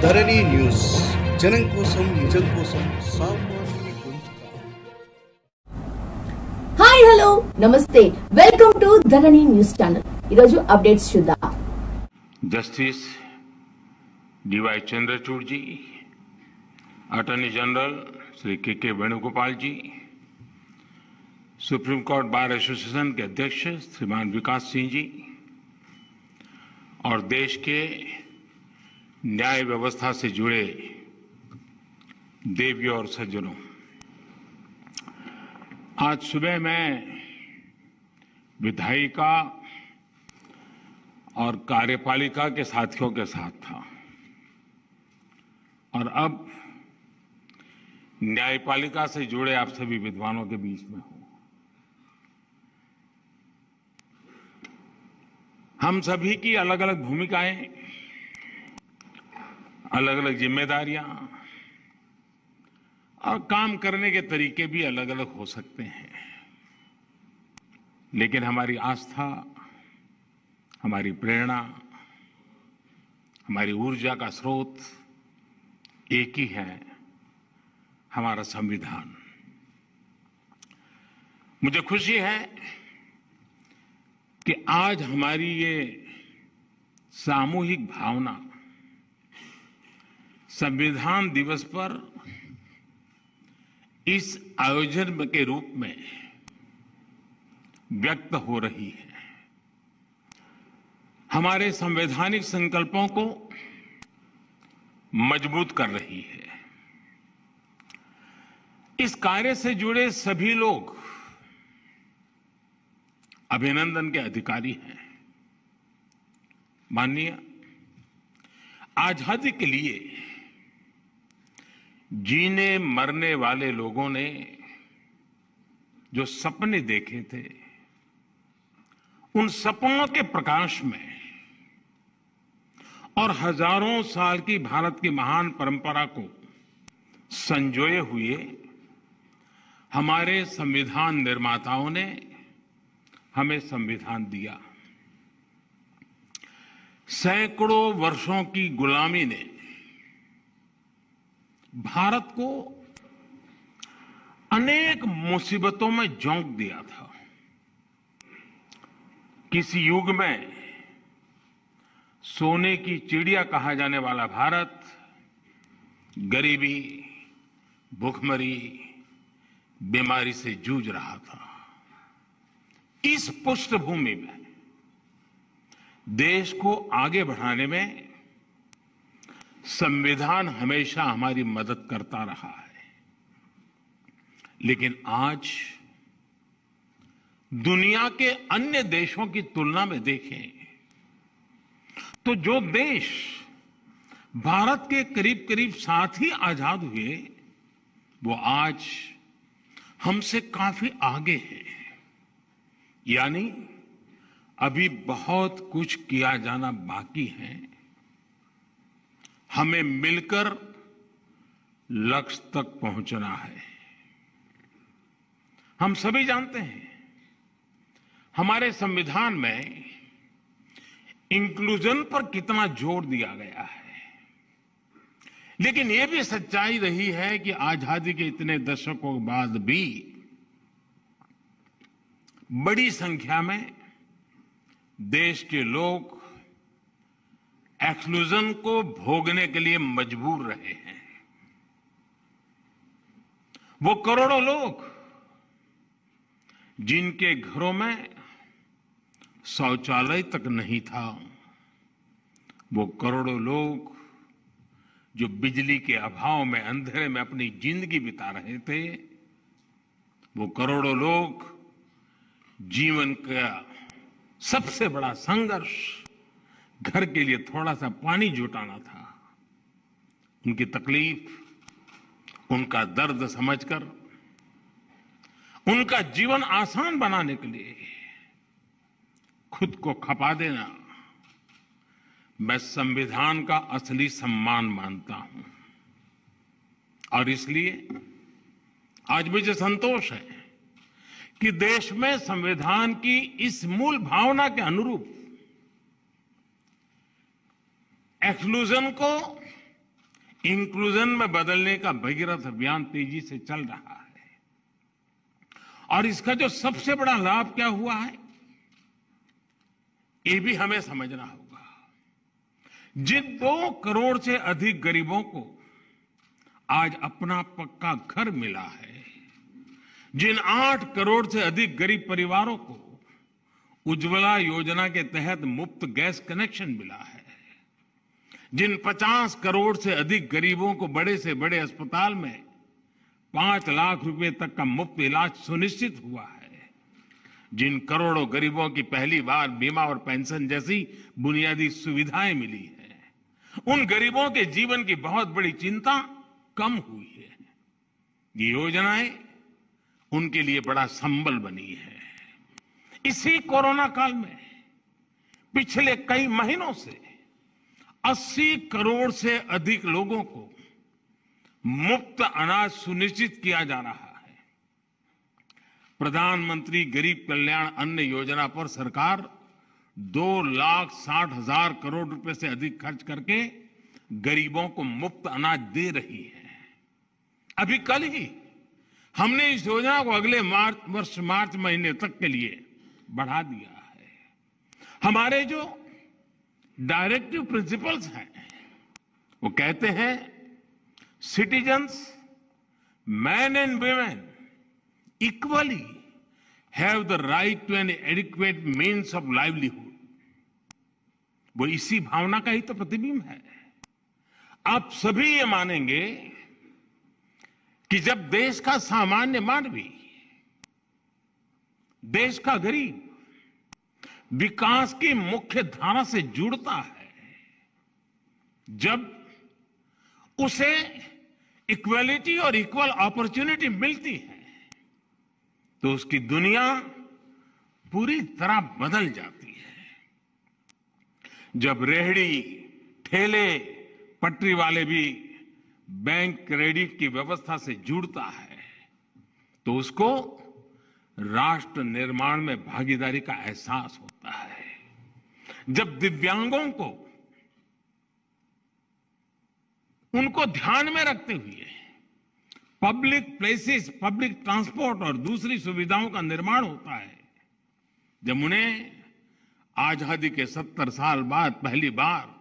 ధరణి news జనం కోసం నిజం కోసం సామాన్య గొంతుక. హాయ్ హలో నమస్తే welcome to Dharani news channel. ఈరోజు అప్డేట్స్ చూద్దాం. जस्टिस डीवाई चंद्रचूड़ जी, अटॉर्नी जनरल श्री के वेणुगोपाल जी, सुप्रीम कोर्ट बार एसोसिएशन के अध्यक्ष श्रीमान विकास सिंह जी और देश के न्याय व्यवस्था से जुड़े देवियों और सज्जनों, आज सुबह मैं विधायिका और कार्यपालिका के साथियों के साथ था और अब न्यायपालिका से जुड़े आप सभी विद्वानों के बीच में हूं. हम सभी की अलग अलग भूमिकाएं, अलग अलग जिम्मेदारियां और काम करने के तरीके भी अलग अलग हो सकते हैं, लेकिन हमारी आस्था, हमारी प्रेरणा, हमारी ऊर्जा का स्रोत एक ही है, हमारा संविधान. मुझे खुशी है कि आज हमारी ये सामूहिक भावना संविधान दिवस पर इस आयोजन के रूप में व्यक्त हो रही है. हमारे संवैधानिक संकल्पों को मजबूत कर रही है. इस कार्य से जुड़े सभी लोग अभिनंदन के अधिकारी हैं. माननीय, आजादी के लिए जीने मरने वाले लोगों ने जो सपने देखे थे, उन सपनों के प्रकाश में और हजारों साल की भारत की महान परंपरा को संजोए हुए हमारे संविधान निर्माताओं ने हमें संविधान दिया. सैकड़ों वर्षों की गुलामी ने भारत को अनेक मुसीबतों में झोंक दिया था. किसी युग में सोने की चिड़िया कहा जाने वाला भारत गरीबी, भूखमरी, बीमारी से जूझ रहा था. इस पृष्ठभूमि में देश को आगे बढ़ाने में संविधान हमेशा हमारी मदद करता रहा है. लेकिन आज दुनिया के अन्य देशों की तुलना में देखें तो जो देश भारत के करीब करीब साथ ही आजाद हुए, वो आज हमसे काफी आगे है. यानी अभी बहुत कुछ किया जाना बाकी है. हमें मिलकर लक्ष्य तक पहुंचना है. हम सभी जानते हैं हमारे संविधान में इंक्लूजन पर कितना जोर दिया गया है, लेकिन यह भी सच्चाई रही है कि आजादी के इतने दशकों के बाद भी बड़ी संख्या में देश के लोग एक्सक्लूजन को भोगने के लिए मजबूर रहे हैं. वो करोड़ों लोग जिनके घरों में शौचालय तक नहीं था, वो करोड़ों लोग जो बिजली के अभाव में अंधेरे में अपनी जिंदगी बिता रहे थे, वो करोड़ों लोग जीवन का सबसे बड़ा संघर्ष घर के लिए थोड़ा सा पानी जुटाना था. उनकी तकलीफ, उनका दर्द समझकर उनका जीवन आसान बनाने के लिए खुद को खपा देना मैं संविधान का असली सम्मान मानता हूं. और इसलिए आज मुझे संतोष है कि देश में संविधान की इस मूल भावना के अनुरूप एक्सक्लूजन को इंक्लूजन में बदलने का भगीरथ अभियान तेजी से चल रहा है। और इसका जो सबसे बड़ा लाभ क्या हुआ है, ये भी हमें समझना होगा। जिन 2 करोड़ से अधिक गरीबों को आज अपना पक्का घर मिला है, जिन 8 करोड़ से अधिक गरीब परिवारों को उज्ज्वला योजना के तहत मुफ्त गैस कनेक्शन मिला है, जिन 50 करोड़ से अधिक गरीबों को बड़े से बड़े अस्पताल में 5 लाख रुपए तक का मुफ्त इलाज सुनिश्चित हुआ है, जिन करोड़ों गरीबों की पहली बार बीमा और पेंशन जैसी बुनियादी सुविधाएं मिली है, उन गरीबों के जीवन की बहुत बड़ी चिंता कम हुई है। ये योजनाएं उनके लिए बड़ा संबल बनी है। इसी कोरोना काल में पिछले कई महीनों से 80 करोड़ से अधिक लोगों को मुफ्त अनाज सुनिश्चित किया जा रहा है। प्रधानमंत्री गरीब कल्याण अन्न योजना पर सरकार 2,60,000 करोड़ रुपए से अधिक खर्च करके गरीबों को मुफ्त अनाज दे रही है। अभी कल ही हमने इस योजना को अगले मार्च महीने तक के लिए बढ़ा दिया है। हमारे जो डायरेक्टिव प्रिंसिपल्स हैं वो कहते हैं citizens, man and women equally have the right to an adequate means of livelihood. वो इसी भावना का ही तो प्रतिबिंब है। आप सभी ये मानेंगे कि जब देश का सामान्य मानवी, देश का गरीब विकास की मुख्य धारा से जुड़ता है, जब उसे इक्वलिटी और इक्वल अपॉर्चुनिटी मिलती है, तो उसकी दुनिया पूरी तरह बदल जाती है। जब रेहड़ी, ठेले, पटरी वाले भी बैंक क्रेडिट की व्यवस्था से जुड़ता है, तो उसको राष्ट्र निर्माण में भागीदारी का एहसास होता है। जब दिव्यांगों को उनको ध्यान में रखते हुए पब्लिक प्लेसेस, पब्लिक ट्रांसपोर्ट और दूसरी सुविधाओं का निर्माण होता है, जब उन्हें आजादी के 70 साल बाद पहली बार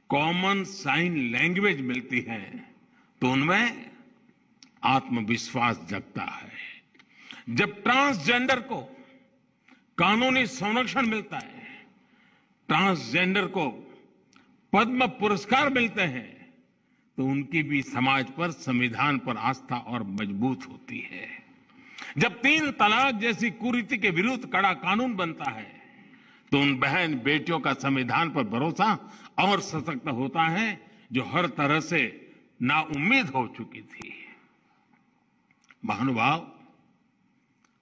कॉमन साइन लैंग्वेज मिलती है, तो उनमें आत्मविश्वास जगता है। जब ट्रांसजेंडर को कानूनी संरक्षण मिलता है, ट्रांसजेंडर को पद्म पुरस्कार मिलते हैं, तो उनकी भी समाज पर, संविधान पर आस्था और मजबूत होती है। जब 3 तलाक जैसी कुरीति के विरुद्ध कड़ा कानून बनता है, तो उन बहन बेटियों का संविधान पर भरोसा और सशक्त होता है, जो हर तरह से नाउम्मीद हो चुकी थी। महानुभाव,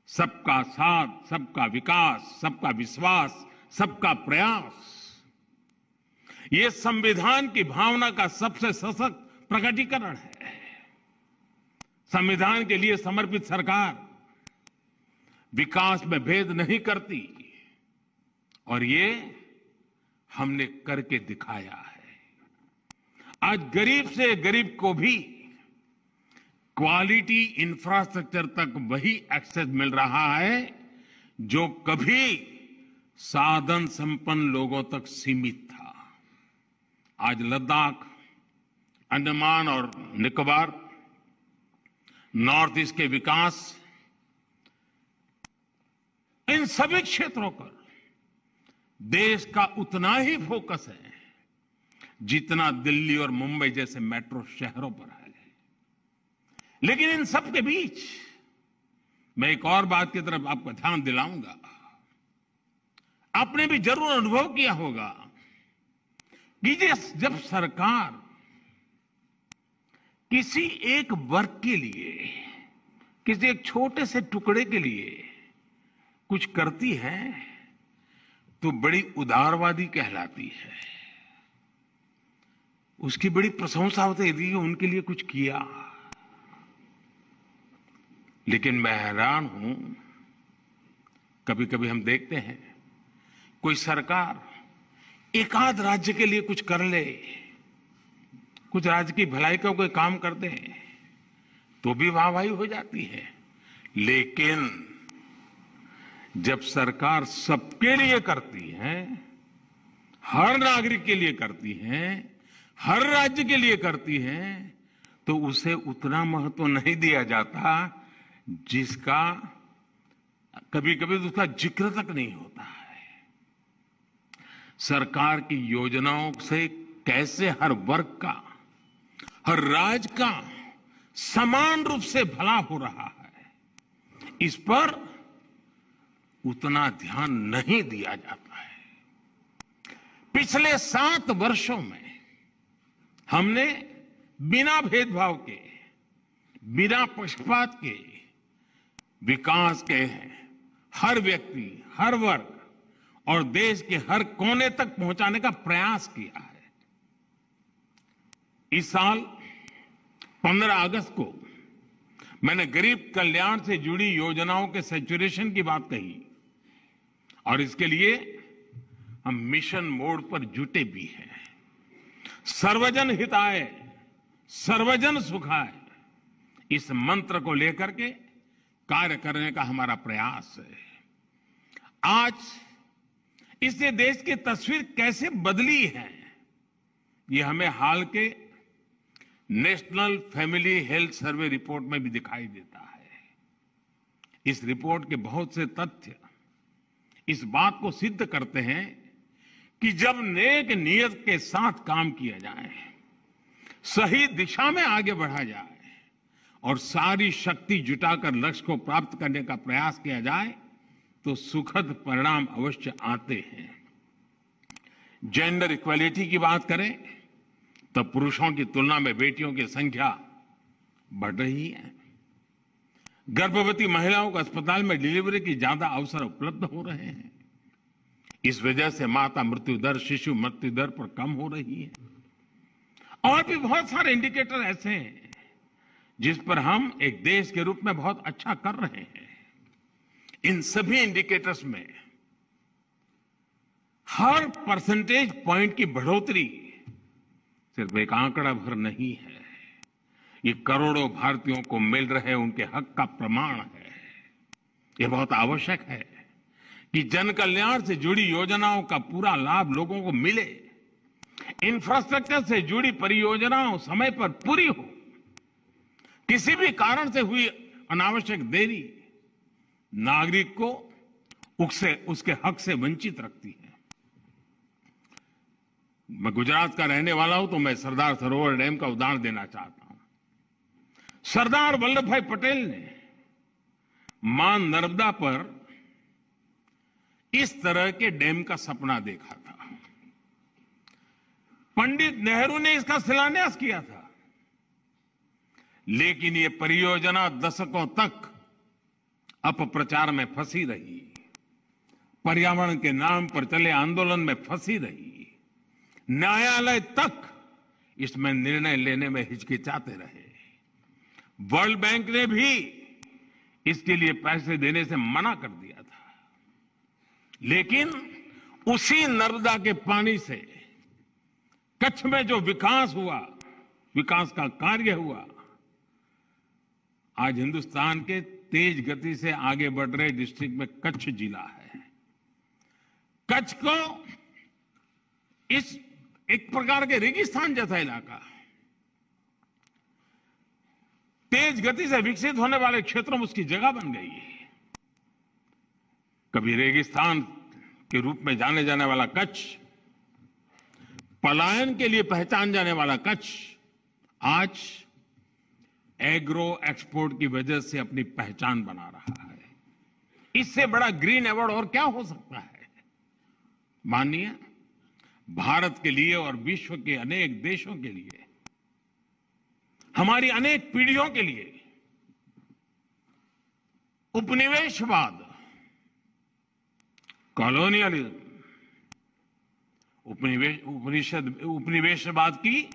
सबका साथ, सबका विकास, सबका विश्वास, सबका प्रयास, ये संविधान की भावना का सबसे सशक्त प्रकटीकरण है। संविधान के लिए समर्पित सरकार विकास में भेद नहीं करती, और ये हमने करके दिखाया है। आज गरीब से गरीब को भी क्वालिटी इंफ्रास्ट्रक्चर तक वही एक्सेस मिल रहा है जो कभी साधन संपन्न लोगों तक सीमित था। आज लद्दाख, अंडमान और निकोबार, नॉर्थ ईस्ट के विकास, इन सभी क्षेत्रों पर देश का उतना ही फोकस है जितना दिल्ली और मुंबई जैसे मेट्रो शहरों पर है। लेकिन इन सब के बीच मैं एक और बात की तरफ आपका ध्यान दिलाऊंगा। आपने भी जरूर अनुभव किया होगा कि जब सरकार किसी एक वर्ग के लिए, किसी एक छोटे से टुकड़े के लिए कुछ करती है, तो बड़ी उदारवादी कहलाती है। उसकी बड़ी प्रशंसा होती है कि उनके लिए कुछ किया। लेकिन मैं हैरान हूं, कभी कभी हम देखते हैं कोई सरकार एकाध राज्य के लिए कुछ कर ले, कुछ राज्य की भलाई का कोई काम करते हैं तो भी वाहवाही हो जाती है। लेकिन जब सरकार सबके लिए करती है, हर नागरिक के लिए करती है, हर राज्य के लिए करती है, तो उसे उतना महत्व नहीं दिया जाता जिसका कभी कभी तो उसका जिक्र तक नहीं होता है। सरकार की योजनाओं से कैसे हर वर्ग का, हर राज्य का समान रूप से भला हो रहा है, इस पर उतना ध्यान नहीं दिया जाता है। पिछले 7 वर्षों में हमने बिना भेदभाव के, बिना पक्षपात के विकास के हर व्यक्ति, हर वर्ग और देश के हर कोने तक पहुंचाने का प्रयास किया है। इस साल 15 अगस्त को मैंने गरीब कल्याण से जुड़ी योजनाओं के सैचुरेशन की बात कही और इसके लिए हम मिशन मोड पर जुटे भी हैं। सर्वजन हिताय, सर्वजन सुखाय, इस मंत्र को लेकर के कार्य करने का हमारा प्रयास है। आज इससे देश की तस्वीर कैसे बदली है, ये हमें हाल के national family health survey report में भी दिखाई देता है। इस रिपोर्ट के बहुत से तथ्य इस बात को सिद्ध करते हैं कि जब नेक नियत के साथ काम किया जाए, सही दिशा में आगे बढ़ा जाए और सारी शक्ति जुटाकर लक्ष्य को प्राप्त करने का प्रयास किया जाए तो सुखद परिणाम अवश्य आते हैं। जेंडर इक्वालिटी की बात करें तो पुरुषों की तुलना में बेटियों की संख्या बढ़ रही है। गर्भवती महिलाओं को अस्पताल में डिलीवरी की ज्यादा अवसर उपलब्ध हो रहे हैं। इस वजह से माता मृत्यु दर, शिशु मृत्यु दर पर कम हो रही है। और भी बहुत सारे इंडिकेटर ऐसे हैं जिस पर हम एक देश के रूप में बहुत अच्छा कर रहे हैं। इन सभी इंडिकेटर्स में हर परसेंटेज पॉइंट की बढ़ोतरी सिर्फ एक आंकड़ा भर नहीं है, ये करोड़ों भारतीयों को मिल रहे उनके हक का प्रमाण है। ये बहुत आवश्यक है कि जन कल्याण से जुड़ी योजनाओं का पूरा लाभ लोगों को मिले, इंफ्रास्ट्रक्चर से जुड़ी परियोजनाओं समय पर पूरी हो। किसी भी कारण से हुई अनावश्यक देरी नागरिक को उसके हक से वंचित रखती है। मैं गुजरात का रहने वाला हूं तो मैं सरदार सरोवर डैम का उदाहरण देना चाहता हूं। सरदार वल्लभ भाई पटेल ने मां नर्मदा पर इस तरह के डैम का सपना देखा था। पंडित नेहरू ने इसका शिलान्यास किया था, लेकिन ये परियोजना दशकों तक अपप्रचार में फंसी रही, पर्यावरण के नाम पर चले आंदोलन में फंसी रही, न्यायालय तक इसमें निर्णय लेने में हिचकिचाते रहे। वर्ल्ड बैंक ने भी इसके लिए पैसे देने से मना कर दिया था। लेकिन उसी नर्मदा के पानी से कच्छ में जो विकास हुआ, विकास का कार्य हुआ, आज हिंदुस्तान के तेज गति से आगे बढ़ रहे डिस्ट्रिक्ट में कच्छ जिला है। कच्छ को इस एक प्रकार के रेगिस्तान जैसा इलाका, तेज गति से विकसित होने वाले क्षेत्रों में उसकी जगह बन गई है। कभी रेगिस्तान के रूप में जाने जाने वाला कच्छ, पलायन के लिए पहचान जाने वाला कच्छ, आज एग्रो एक्सपोर्ट की वजह से अपनी पहचान बना रहा है। इससे बड़ा ग्रीन अवार्ड और क्या हो सकता है? माननीय भारत के लिए और विश्व के अनेक देशों के लिए, हमारी अनेक पीढ़ियों के लिए उपनिवेशवाद, कॉलोनियलिज्म, उपनिवेशवाद की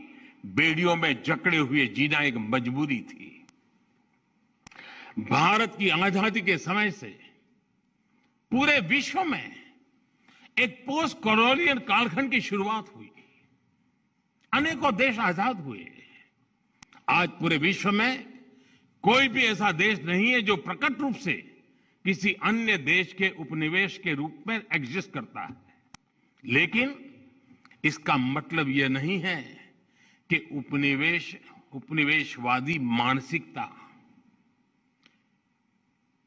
बेड़ियों में जकड़े हुए जीना एक मजबूरी थी। भारत की आजादी के समय से पूरे विश्व में एक पोस्ट कॉलोनियल कालखंड की शुरुआत हुई। अनेकों देश आजाद हुए। आज पूरे विश्व में कोई भी ऐसा देश नहीं है जो प्रकट रूप से किसी अन्य देश के उपनिवेश के रूप में एग्जिस्ट करता है। लेकिन इसका मतलब यह नहीं है कि उपनिवेशवादी मानसिकता,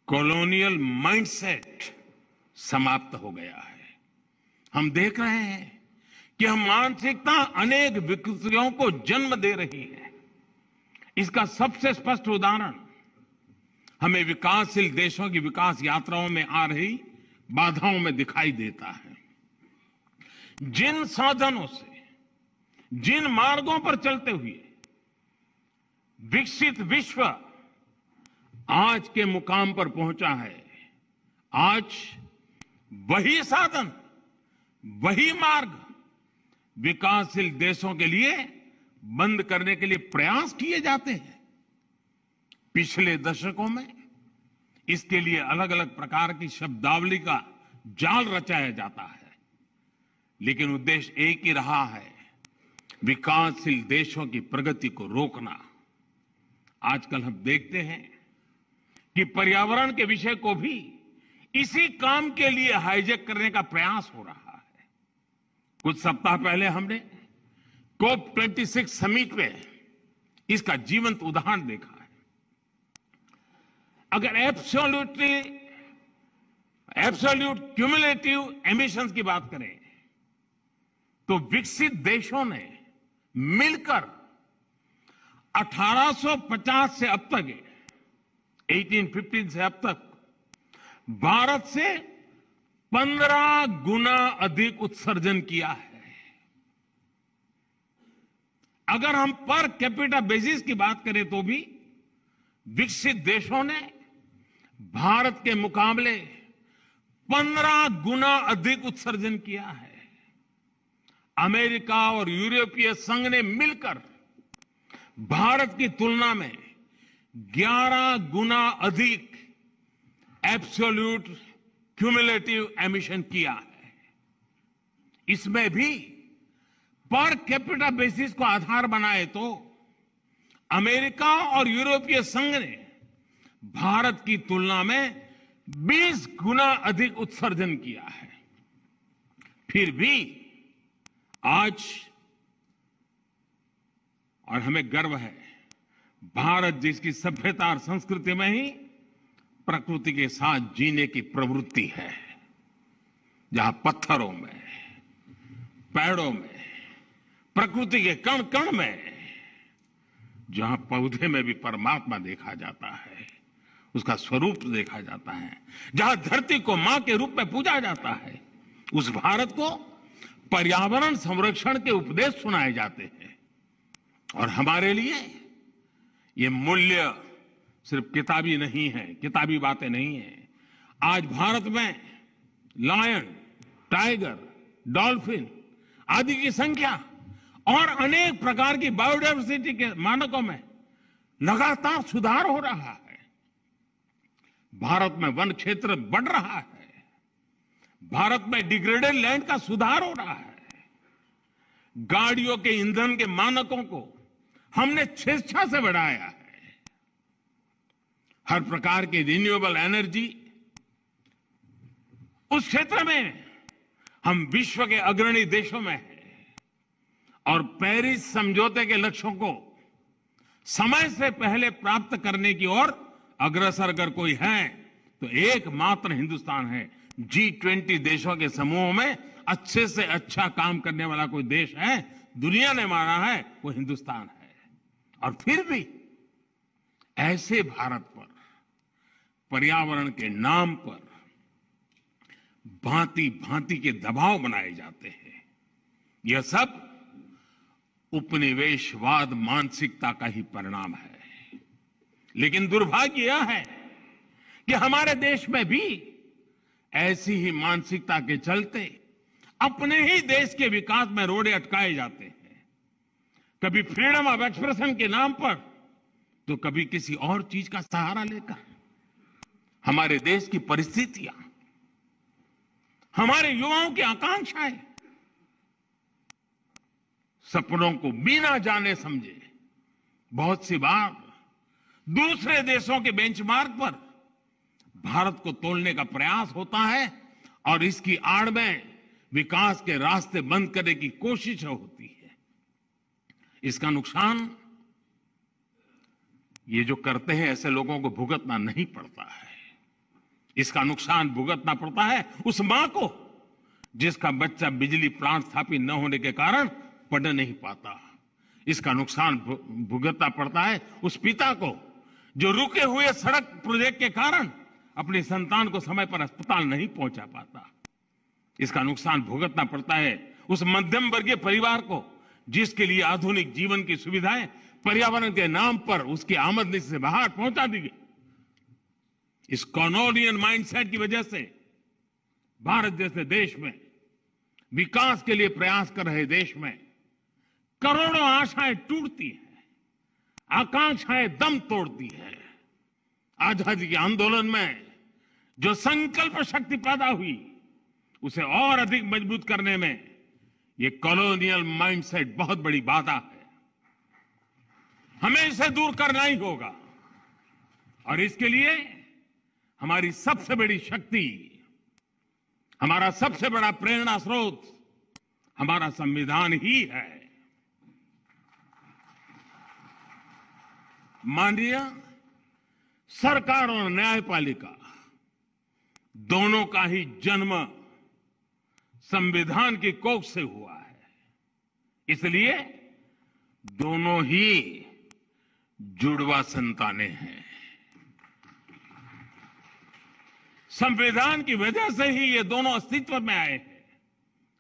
कॉलोनियल माइंडसेट समाप्त हो गया है। हम देख रहे हैं कि हम मानसिकता अनेक विकृतियों को जन्म दे रही है। इसका सबसे स्पष्ट उदाहरण हमें विकासशील देशों की विकास यात्राओं में आ रही बाधाओं में दिखाई देता है। जिन साधनों से, जिन मार्गों पर चलते हुए विकसित विश्व आज के मुकाम पर पहुंचा है, आज वही साधन, वही मार्ग विकासशील देशों के लिए बंद करने के लिए प्रयास किए जाते हैं। पिछले दशकों में इसके लिए अलग अलग प्रकार की शब्दावली का जाल रचाया जाता है, लेकिन उद्देश्य एक ही रहा है, विकासशील देशों की प्रगति को रोकना। आजकल हम देखते हैं कि पर्यावरण के विषय को भी इसी काम के लिए हाईजैक करने का प्रयास हो रहा है। कुछ सप्ताह पहले हमने COP26 समिट में इसका जीवंत उदाहरण देखा है। अगर एब्सोल्यूट क्यूमुलेटिव एमिशंस की बात करें तो विकसित देशों ने मिलकर 1850 से अब तक, 1815 से अब तक भारत से 15 गुना अधिक उत्सर्जन किया है। अगर हम पर कैपिटा बेसिस की बात करें तो भी विकसित देशों ने भारत के मुकाबले 15 गुना अधिक उत्सर्जन किया है। अमेरिका और यूरोपीय संघ ने मिलकर भारत की तुलना में 11 गुना अधिक एब्सोल्यूट क्यूमुलेटिव एमिशन किया है। इसमें भी पर कैपिटा बेसिस को आधार बनाए तो अमेरिका और यूरोपीय संघ ने भारत की तुलना में 20 गुना अधिक उत्सर्जन किया है। फिर भी आज, और हमें गर्व है, भारत जिसकी सभ्यता और संस्कृति में ही प्रकृति के साथ जीने की प्रवृत्ति है, जहां पत्थरों में, पेड़ों में, प्रकृति के कण कण में, जहां पौधे में भी परमात्मा देखा जाता है, उसका स्वरूप देखा जाता है, जहां धरती को मां के रूप में पूजा जाता है, उस भारत को पर्यावरण संरक्षण के उपदेश सुनाए जाते हैं। और हमारे लिए ये मूल्य सिर्फ किताबी नहीं है, किताबी बातें नहीं है। आज भारत में लायन, टाइगर, डॉल्फिन आदि की संख्या और अनेक प्रकार की बायोडायवर्सिटी के मानकों में लगातार सुधार हो रहा है। भारत में वन क्षेत्र बढ़ रहा है। भारत में डिग्रेडेड लैंड का सुधार हो रहा है। गाड़ियों के ईंधन के मानकों को हमने स्वेच्छा से बढ़ाया है। हर प्रकार की रिन्यूएबल एनर्जी, उस क्षेत्र में हम विश्व के अग्रणी देशों में हैं। और पेरिस समझौते के लक्ष्यों को समय से पहले प्राप्त करने की ओर अग्रसर अगर कोई है तो एकमात्र हिंदुस्तान है। G20 देशों के समूह में अच्छे से अच्छा काम करने वाला कोई देश है, दुनिया ने माना है, वो हिंदुस्तान है। और फिर भी ऐसे भारत पर पर्यावरण के नाम पर भांति भांति के दबाव बनाए जाते हैं। यह सब उपनिवेशवाद मानसिकता का ही परिणाम है। लेकिन दुर्भाग्य यह है कि हमारे देश में भी ऐसी ही मानसिकता के चलते अपने ही देश के विकास में रोड़े अटकाए जाते हैं। कभी फ्रीडम ऑफ एक्सप्रेशन के नाम पर तो कभी किसी और चीज का सहारा लेकर। हमारे देश की परिस्थितियां, हमारे युवाओं की आकांक्षाएं सपनों को बिना जाने समझे बहुत सी बार दूसरे देशों के बेंचमार्क पर भारत को तोलने का प्रयास होता है और इसकी आड़ में विकास के रास्ते बंद करने की कोशिश होती है। इसका नुकसान ये जो करते हैं ऐसे लोगों को भुगतना नहीं पड़ता है। इसका नुकसान भुगतना पड़ता है उस मां को जिसका बच्चा बिजली प्लांट स्थापित न होने के कारण पढ़ नहीं पाता। इसका नुकसान भुगतना पड़ता है उस पिता को जो रुके हुए सड़क प्रोजेक्ट के कारण अपनी संतान को समय पर अस्पताल नहीं पहुंचा पाता। इसका नुकसान भुगतना पड़ता है उस मध्यम वर्गीय परिवार को जिसके लिए आधुनिक जीवन की सुविधाएं पर्यावरण के नाम पर उसकी आमदनी से बाहर पहुंचा दी गई। इस कॉलोनियल माइंडसेट की वजह से भारत जैसे देश में, विकास के लिए प्रयास कर रहे देश में करोड़ों आशाएं टूटती हैं, आकांक्षाएं दम तोड़ती है। आजादी के आंदोलन में जो संकल्प शक्ति पैदा हुई उसे और अधिक मजबूत करने में ये कॉलोनियल माइंडसेट बहुत बड़ी बाधा है। हमें इसे दूर करना ही होगा और इसके लिए हमारी सबसे बड़ी शक्ति, हमारा सबसे बड़ा प्रेरणा स्रोत हमारा संविधान ही है। माननीय सरकार और न्यायपालिका दोनों का ही जन्म संविधान की कोख से हुआ है, इसलिए दोनों ही जुड़वा संतानें हैं। संविधान की वजह से ही ये दोनों अस्तित्व में आए हैं।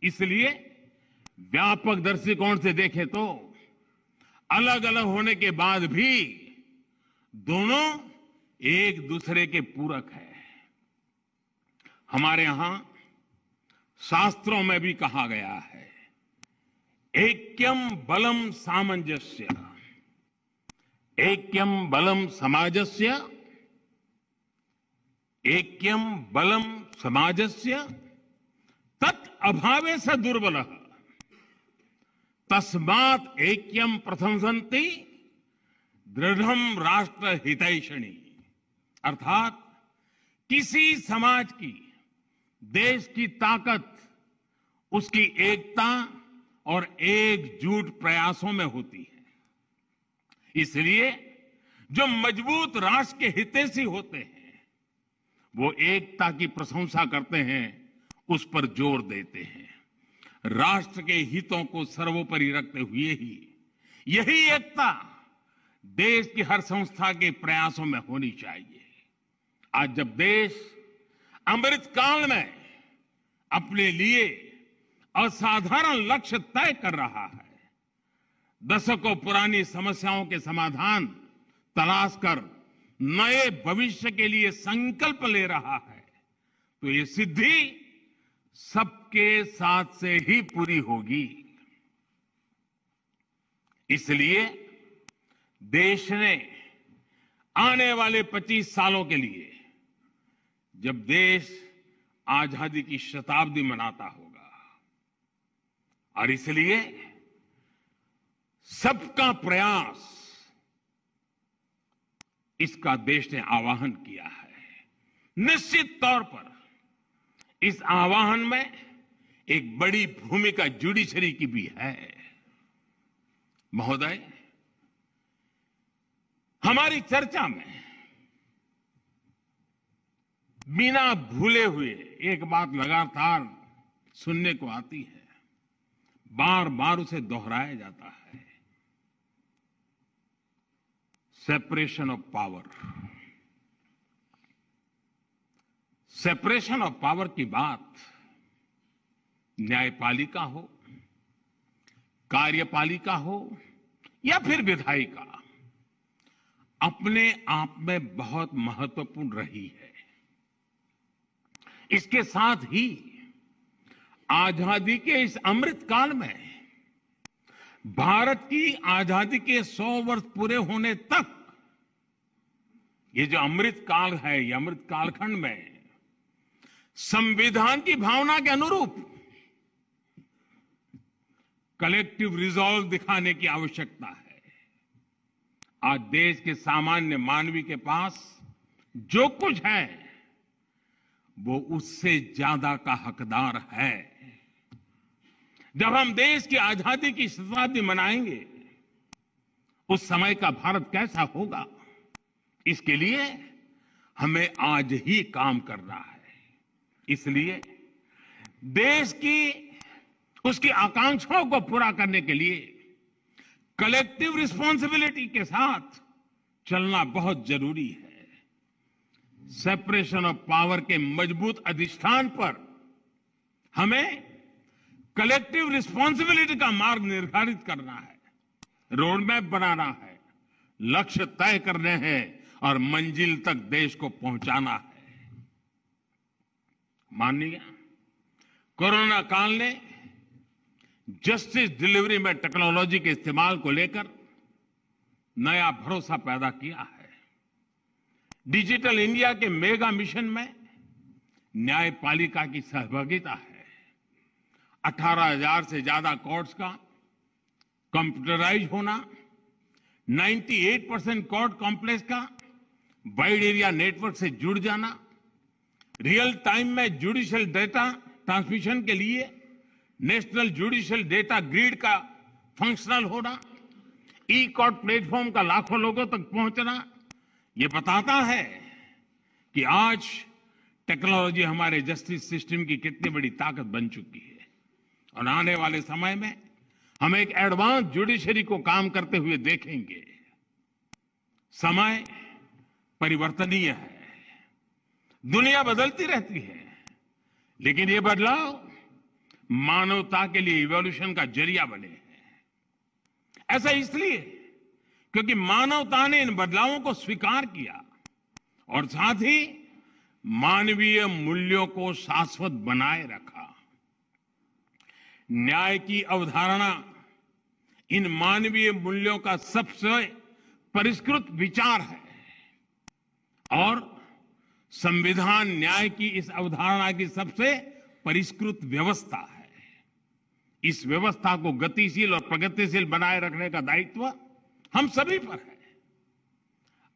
इसलिए व्यापक दृष्टिकोण से देखें तो अलग अलग होने के बाद भी दोनों एक दूसरे के पूरक हैं। हमारे यहां शास्त्रों में भी कहा गया है, ऐक्यम बलम सामंजस्य, ऐक्यम बलम समाजस्य, ऐक्यम बलम समाजस्य तत् अभावे स दुर्बलः तस्मात् ऐक्यम प्रशंसन्ति दृढ़म राष्ट्र हितैषणी। अर्थात किसी समाज की, देश की ताकत उसकी एकता और एकजुट प्रयासों में होती है। इसलिए जो मजबूत राष्ट्र के हितैषी होते हैं वो एकता की प्रशंसा करते हैं, उस पर जोर देते हैं। राष्ट्र के हितों को सर्वोपरि रखते हुए ही यही एकता देश की हर संस्था के प्रयासों में होनी चाहिए। आज जब देश अमृत काल में अपने लिए असाधारण लक्ष्य तय कर रहा है, दशकों पुरानी समस्याओं के समाधान तलाश कर नए भविष्य के लिए संकल्प ले रहा है, तो ये सिद्धि सबके साथ से ही पूरी होगी। इसलिए देश ने आने वाले 25 सालों के लिए, जब देश आजादी की शताब्दी मनाता होगा, और इसलिए सबका प्रयास इसका देश ने आह्वान किया है। निश्चित तौर पर इस आह्वान में एक बड़ी भूमिका जुडिशरी की भी है। महोदय, हमारी चर्चा में बिना भूले हुए एक बात लगातार सुनने को आती है, बार बार उसे दोहराया जाता है, separation of power. Separation of power की बात न्यायपालिका हो, कार्यपालिका हो या फिर विधायिका, अपने आप में बहुत महत्वपूर्ण रही है। इसके साथ ही आजादी के इस अमृत काल में, भारत की आजादी के 100 वर्ष पूरे होने तक ये जो अमृत काल है, ये अमृत कालखंड में संविधान की भावना के अनुरूप कलेक्टिव रिजॉल्व दिखाने की आवश्यकता है। आज देश के सामान्य मानवी के पास जो कुछ है वो उससे ज्यादा का हकदार है। जब हम देश की आजादी की शताब्दी मनाएंगे उस समय का भारत कैसा होगा, इसके लिए हमें आज ही काम करना है। इसलिए देश की उसकी आकांक्षाओं को पूरा करने के लिए कलेक्टिव रिस्पॉन्सिबिलिटी के साथ चलना बहुत जरूरी है। सेपरेशन ऑफ पावर के मजबूत अधिष्ठान पर हमें कलेक्टिव रिस्पॉन्सिबिलिटी का मार्ग निर्धारित करना है, रोड मैप बनाना है, लक्ष्य तय करने हैं और मंजिल तक देश को पहुंचाना है। माननीय, कोरोना काल ने जस्टिस डिलीवरी में टेक्नोलॉजी के इस्तेमाल को लेकर नया भरोसा पैदा किया है। डिजिटल इंडिया के मेगा मिशन में न्यायपालिका की सहभागिता है। 18,000 से ज्यादा कोर्ट्स का कंप्यूटराइज होना, 98% कोर्ट कॉम्प्लेक्स का वाइड एरिया नेटवर्क से जुड़ जाना, रियल टाइम में जुडिशियल डेटा ट्रांसमिशन के लिए नेशनल जुडिशियल डेटा ग्रिड का फंक्शनल होना, ई कोर्ट प्लेटफॉर्म का लाखों लोगों तक पहुंचना, ये बताता है कि आज टेक्नोलॉजी हमारे जस्टिस सिस्टम की कितनी बड़ी ताकत बन चुकी है। और आने वाले समय में हम एक एडवांस जुडिशरी को काम करते हुए देखेंगे। समय परिवर्तनीय है, दुनिया बदलती रहती है, लेकिन ये बदलाव मानवता के लिए इवोल्यूशन का जरिया बने हैं। ऐसा इसलिए क्योंकि मानवता ने इन बदलावों को स्वीकार किया और साथ ही मानवीय मूल्यों को शाश्वत बनाए रखा। न्याय की अवधारणा इन मानवीय मूल्यों का सबसे परिष्कृत विचार है और संविधान न्याय की इस अवधारणा की सबसे परिष्कृत व्यवस्था है। इस व्यवस्था को गतिशील और प्रगतिशील बनाए रखने का दायित्व हम सभी पर है।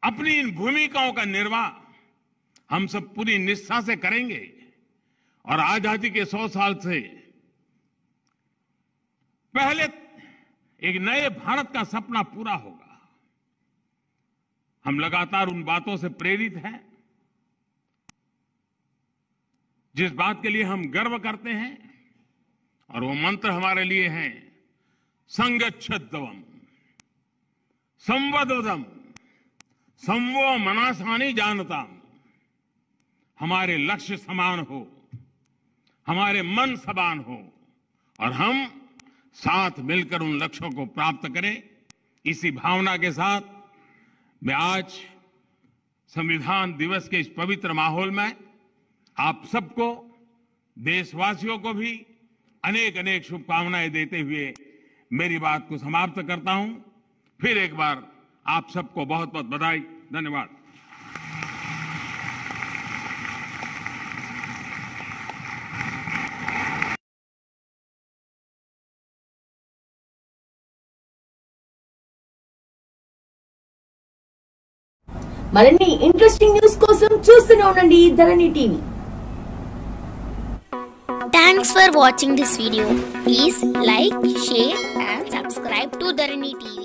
अपनी इन भूमिकाओं का निर्वाह हम सब पूरी निष्ठा से करेंगे और आजादी के 100 साल से पहले एक नए भारत का सपना पूरा होगा। हम लगातार उन बातों से प्रेरित हैं जिस बात के लिए हम गर्व करते हैं, और वो मंत्र हमारे लिए हैं संगच्छध्वम् संवदवदम् संवो मनासानि जानताम्। हमारे लक्ष्य समान हो, हमारे मन समान हो और हम साथ मिलकर उन लक्ष्यों को प्राप्त करें। इसी भावना के साथ मैं आज संविधान दिवस के इस पवित्र माहौल में आप सबको, देशवासियों को भी अनेक अनेक शुभकामनाएं देते हुए मेरी बात को समाप्त करता हूं। फिर एक बार आप सबको बहुत बहुत बधाई, धन्यवाद। మరిన్ని ఇంట్రెస్టింగ్ న్యూస్ కోసం చూస్తూనే ఉండండి ధరణి TV. Thanks for watching this video. Please like, share and subscribe to Dharani TV.